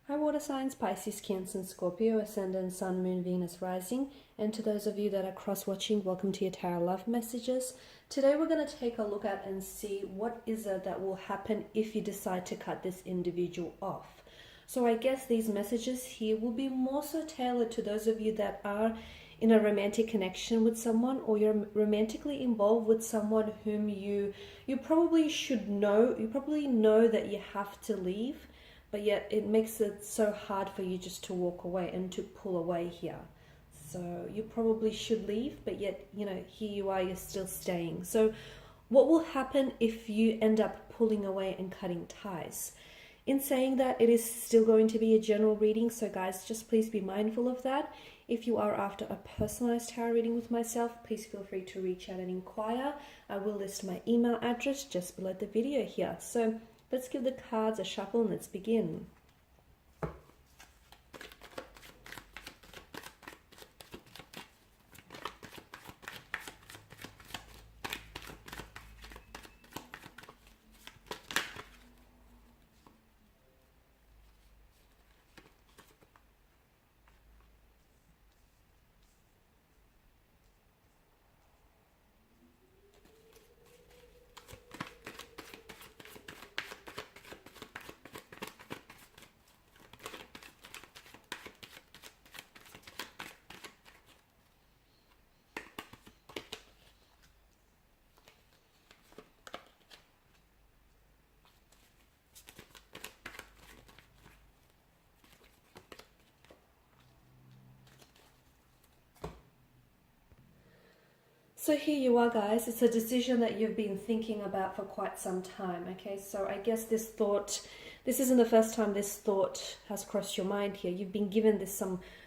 Hi water signs, Pisces, Cancer, and Scorpio, Ascendant, Sun, Moon, Venus, Rising. And to those of you that are cross-watching, welcome to your Tarot Love Messages. Today we're going to take a look at and see what is it that will happen if you decide to cut this individual off. So I guess these messages here will be more so tailored to those of you that are in a romantic connection with someone, or you're romantically involved with someone whom you probably should know. You probably know that you have to leave, but yet it makes it so hard for you just to walk away and to pull away here. So you probably should leave, but yet, here you are, you're still staying. So what will happen if you end up pulling away and cutting ties? In saying that, it is still going to be a general reading, so guys, just please be mindful of that. If you are after a personalized tarot reading with myself, please feel free to reach out and inquire. I will list my email address just below the video here. So let's give the cards a shuffle and let's begin. So here you are, guys. It's a decision that you've been thinking about for quite some time, okay? So I guess this isn't the first time this thought has crossed your mind here. You've been given this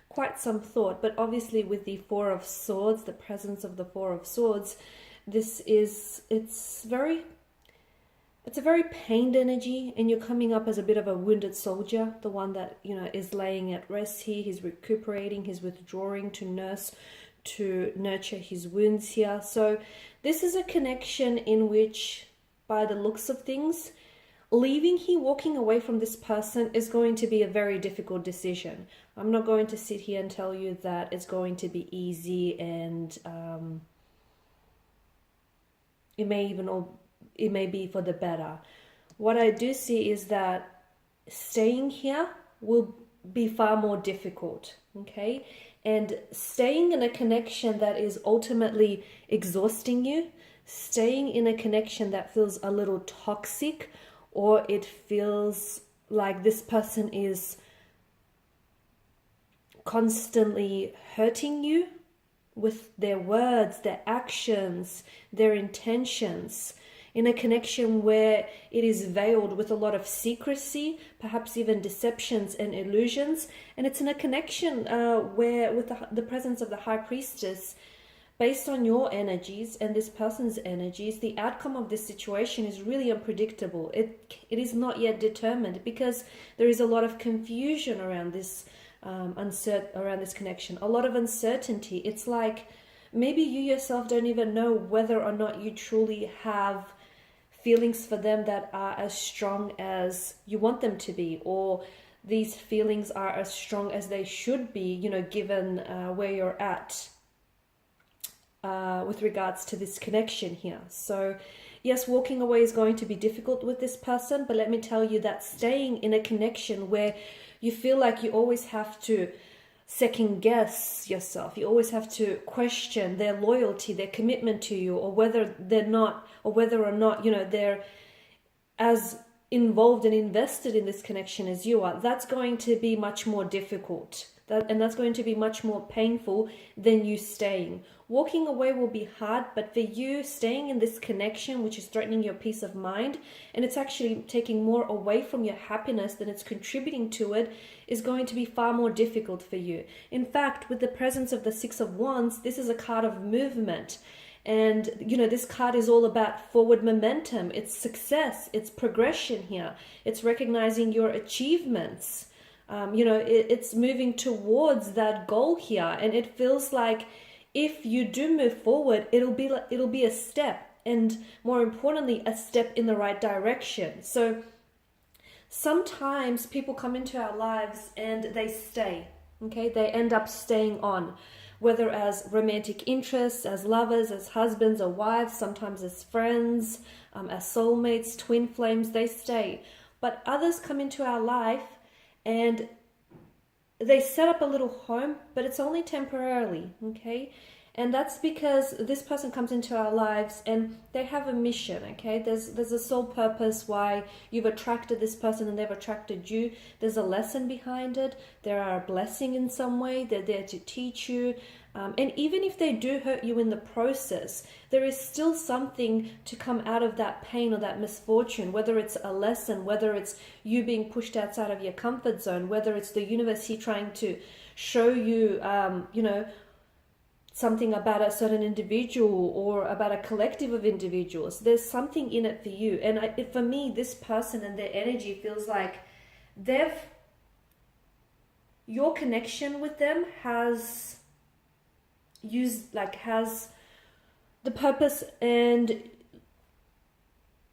quite some thought, but obviously with the Four of Swords, the presence of the Four of Swords, it's a very pained energy, and you're coming up as a bit of a wounded soldier, the one that, is laying at rest here. He's recuperating, he's withdrawing to nurture his wounds here. So this is a connection in which, by the looks of things, leaving here, walking away from this person is going to be a very difficult decision. I'm not going to sit here and tell you that it's going to be easy, and it may be for the better. What I do see is that staying here will be far more difficult, okay? And staying in a connection that is ultimately exhausting you, staying in a connection that feels a little toxic, or it feels like this person is constantly hurting you with their words, their actions, their intentions, in a connection where it is veiled with a lot of secrecy, perhaps even deceptions and illusions. And it's in a connection where, with the presence of the High Priestess, based on your energies and this person's energies, the outcome of this situation is really unpredictable. It is not yet determined, because there is a lot of confusion around this around this connection, a lot of uncertainty. It's like maybe you yourself don't even know whether or not you truly have feelings for them that are as strong as you want them to be, or these feelings are as strong as they should be, given where you're at with regards to this connection here. So yes, walking away is going to be difficult with this person, but let me tell you that staying in a connection where you feel like you always have to second guess yourself, you always have to question their loyalty, their commitment to you, or whether or not they're as involved and invested in this connection as you are, that's going to be much more difficult. And that's going to be much more painful than you staying. Walking away will be hard, but for you, staying in this connection, which is threatening your peace of mind, and it's actually taking more away from your happiness than it's contributing to it, is going to be far more difficult for you. In fact, with the presence of the Six of Wands, this is a card of movement. And, this card is all about forward momentum. It's success, it's progression here. It's recognizing your achievements. It's moving towards that goal here, and it feels like if you do move forward, it'll be a step, and more importantly, a step in the right direction. So sometimes people come into our lives and they stay, okay? They end up staying on, whether as romantic interests, as lovers, as husbands or wives, sometimes as friends, as soulmates, twin flames, they stay. But others come into our life and they set up a little home, but it's only temporarily, okay? And that's because this person comes into our lives and they have a mission, okay? There's a sole purpose why you've attracted this person and they've attracted you. There's a lesson behind it. There are a blessing in some way. They're there to teach you. And even if they do hurt you in the process, there is still something to come out of that pain or that misfortune, whether it's a lesson, whether it's you being pushed outside of your comfort zone, whether it's the universe here trying to show you, something about a certain individual or about a collective of individuals. There's something in it for you. And for me, this person and their energy feels like your connection with them has the purpose and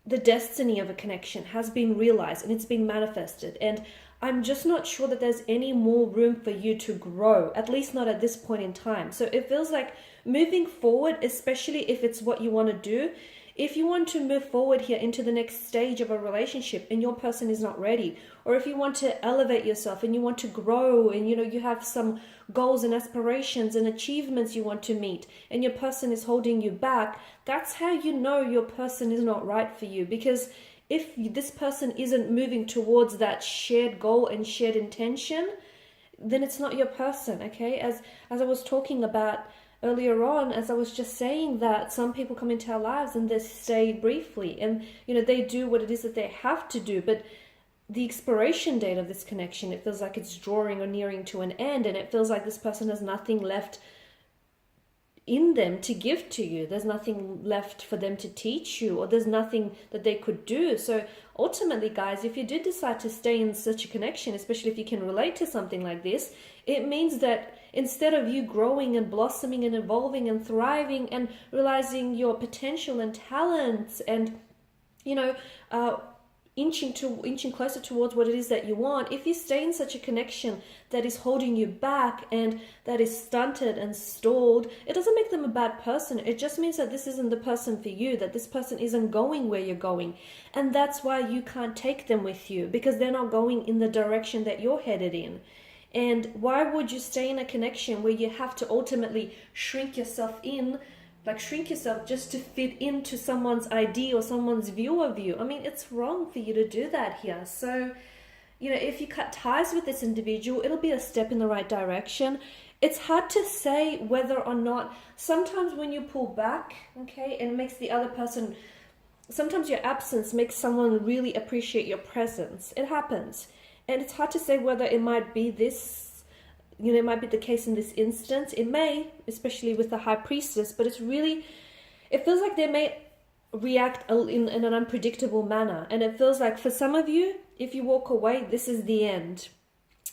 the destiny of a connection has been realized and it's been manifested. And I'm just not sure that there's any more room for you to grow, at least not at this point in time. So it feels like moving forward, especially if it's what you want to do, if you want to move forward here into the next stage of a relationship and your person is not ready, or if you want to elevate yourself and you want to grow and you have some goals and aspirations and achievements you want to meet and your person is holding you back, that's how you know your person is not right for you. Because if this person isn't moving towards that shared goal and shared intention, then it's not your person, okay? As I was talking about earlier on, as I was just saying, that some people come into our lives and they stay briefly and, they do what it is that they have to do. But the expiration date of this connection, it feels like it's drawing or nearing to an end, and it feels like this person has nothing left in them to give to you. There's nothing left for them to teach you, or there's nothing that they could do. So ultimately, guys, if you did decide to stay in such a connection, especially if you can relate to something like this, it means that instead of you growing and blossoming and evolving and thriving and realizing your potential and talents and inching closer towards what it is that you want, if you stay in such a connection that is holding you back and that is stunted and stalled, it doesn't make them a bad person. It just means that this isn't the person for you, that this person isn't going where you're going. And that's why you can't take them with you, because they're not going in the direction that you're headed in. And why would you stay in a connection where you have to ultimately shrink yourself just to fit into someone's idea or someone's view of you? I mean, it's wrong for you to do that here. So, if you cut ties with this individual, it'll be a step in the right direction. It's hard to say whether or not, sometimes when you pull back, okay, and it makes the other person, sometimes your absence makes someone really appreciate your presence. It happens. And it's hard to say whether it might be this, it might be the case in this instance. It may, especially with the High Priestess, but it feels like they may react in an unpredictable manner. And it feels like for some of you, if you walk away, this is the end.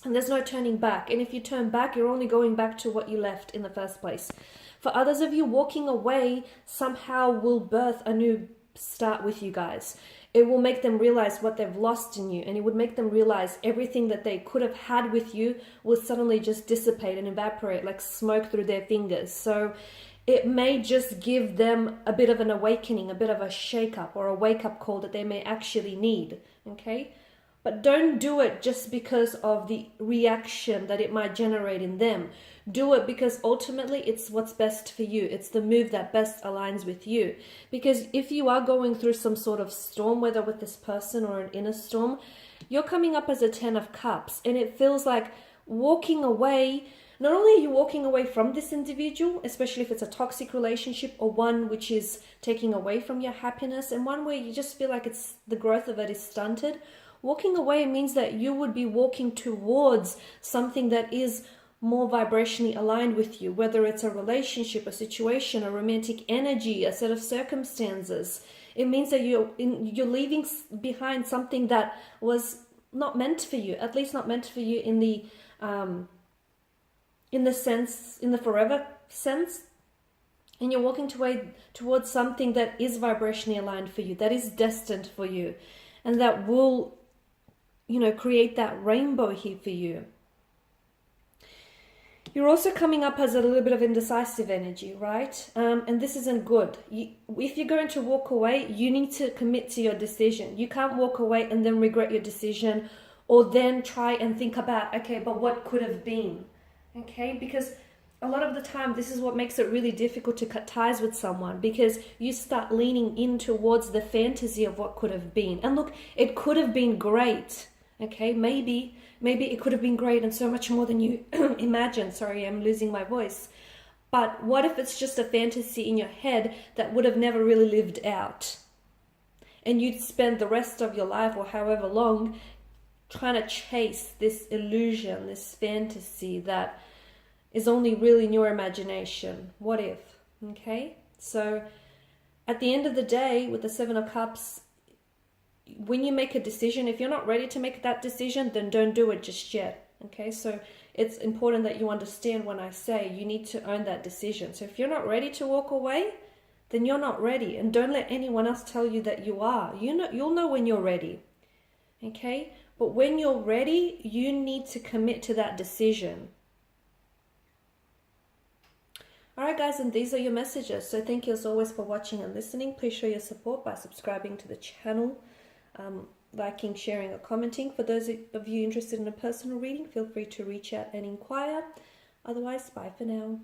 And there's no turning back. And if you turn back, you're only going back to what you left in the first place. For others of you, walking away somehow will birth a new start with you guys. It will make them realize what they've lost in you, and it would make them realize everything that they could have had with you will suddenly just dissipate and evaporate like smoke through their fingers. So it may just give them a bit of an awakening, a bit of a shake-up or a wake-up call that they may actually need, okay? But don't do it just because of the reaction that it might generate in them. Do it because ultimately it's what's best for you. It's the move that best aligns with you. Because if you are going through some sort of storm, whether with this person or an inner storm, you're coming up as a 10 of Cups. And it feels like walking away, not only are you walking away from this individual, especially if it's a toxic relationship or one which is taking away from your happiness, and one where you just feel like the growth of it is stunted. Walking away means that you would be walking towards something that is more vibrationally aligned with you, whether it's a relationship, a situation, a romantic energy, a set of circumstances. It means that you're leaving behind something that was not meant for you, at least not meant for you in the forever sense. And you're walking towards something that is vibrationally aligned for you, that is destined for you, and that will create that rainbow here for you. You're also coming up as a little bit of indecisive energy, right? And this isn't good. If you're going to walk away, you need to commit to your decision. You can't walk away and then regret your decision, or then try and think about, okay, but what could have been? Okay, because a lot of the time, this is what makes it really difficult to cut ties with someone, because you start leaning in towards the fantasy of what could have been. And look, it could have been great. Okay, maybe it could have been great and so much more than you imagine. Sorry, I'm losing my voice. But what if it's just a fantasy in your head that would have never really lived out? And you'd spend the rest of your life, or however long, trying to chase this illusion, this fantasy that is only really in your imagination. What if? Okay? So at the end of the day, with the Seven of Cups, when you make a decision, if you're not ready to make that decision, then don't do it just yet. Okay, so it's important that you understand when I say you need to own that decision. So if you're not ready to walk away, then you're not ready, and don't let anyone else tell you that you are. You'll know when you're ready. Okay, but when you're ready, you need to commit to that decision. Alright guys, and these are your messages. So thank you as always for watching and listening. Please show your support by subscribing to the channel, liking, sharing, or commenting. For those of you interested in a personal reading, feel free to reach out and inquire. Otherwise, bye for now.